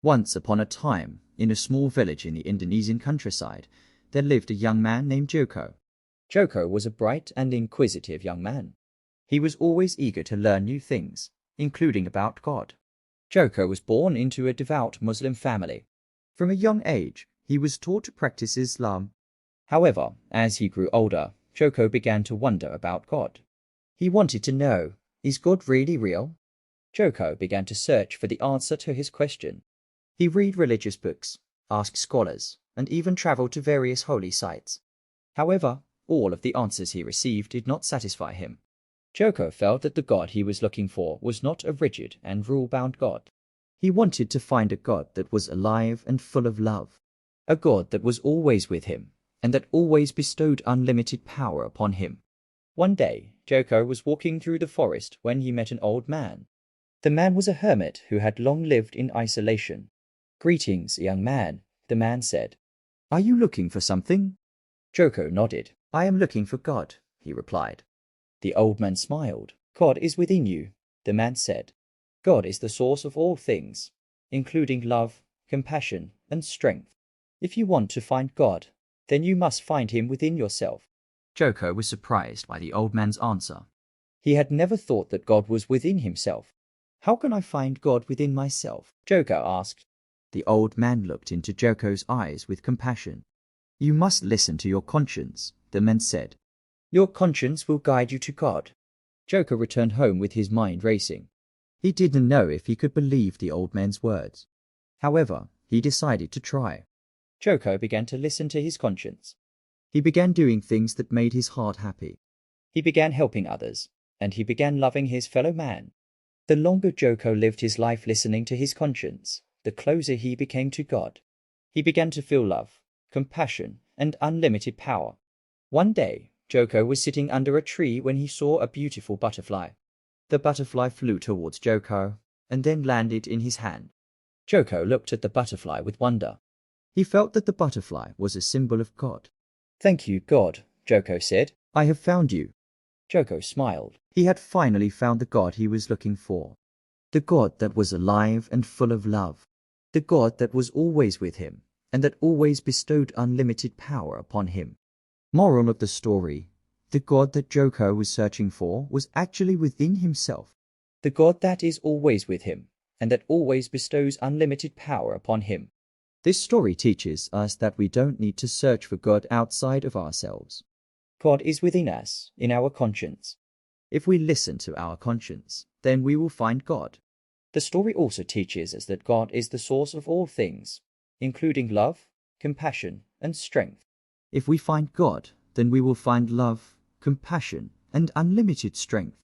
Once upon a time, in a small village in the Indonesian countryside, there lived a young man named Joko. Joko was a bright and inquisitive young man. He was always eager to learn new things, including about God. Joko was born into a devout Muslim family. From a young age, he was taught to practice Islam. However, as he grew older, Joko began to wonder about God. He wanted to know, is God really real? Joko began to search for the answer to his question. He read religious books, asked scholars, and even traveled to various holy sites. However, all of the answers he received did not satisfy him. Joko felt that the God he was looking for was not a rigid and rule-bound God. He wanted to find a God that was alive and full of love, a God that was always with him, and that always bestowed unlimited power upon him. One day, Joko was walking through the forest when he met an old man. The man was a hermit who had long lived in isolation. "Greetings, young man," the man said. "Are you looking for something?" Joko nodded. "I am looking for God," he replied. The old man smiled. "God is within you," the man said. "God is the source of all things, including love, compassion, and strength. If you want to find God, then you must find him within yourself." Joko was surprised by the old man's answer. He had never thought that God was within himself. "How can I find God within myself?" Joko asked. The old man looked into Joko's eyes with compassion. "You must listen to your conscience," the man said. "Your conscience will guide you to God." Joko returned home with his mind racing. He didn't know if he could believe the old man's words. However, he decided to try. Joko began to listen to his conscience. He began doing things that made his heart happy. He began helping others, and he began loving his fellow man. The longer Joko lived his life listening to his conscience, the closer he became to God. He began to feel love, compassion, and unlimited power. One day, Joko was sitting under a tree when he saw a beautiful butterfly. The butterfly flew towards Joko and then landed in his hand. Joko looked at the butterfly with wonder. He felt that the butterfly was a symbol of God. "Thank you, God," Joko said. "I have found you." Joko smiled. He had finally found the God he was looking for. The God that was alive and full of love. The God that was always with him and that always bestowed unlimited power upon him. Moral of the story: the God that Joko was searching for was actually within himself. The God that is always with him and that always bestows unlimited power upon him. This story teaches us that we don't need to search for God outside of ourselves. God is within us, in our conscience. If we listen to our conscience, then we will find God. The story also teaches us that God is the source of all things, including love, compassion, and strength. If we find God, then we will find love, compassion, and unlimited strength.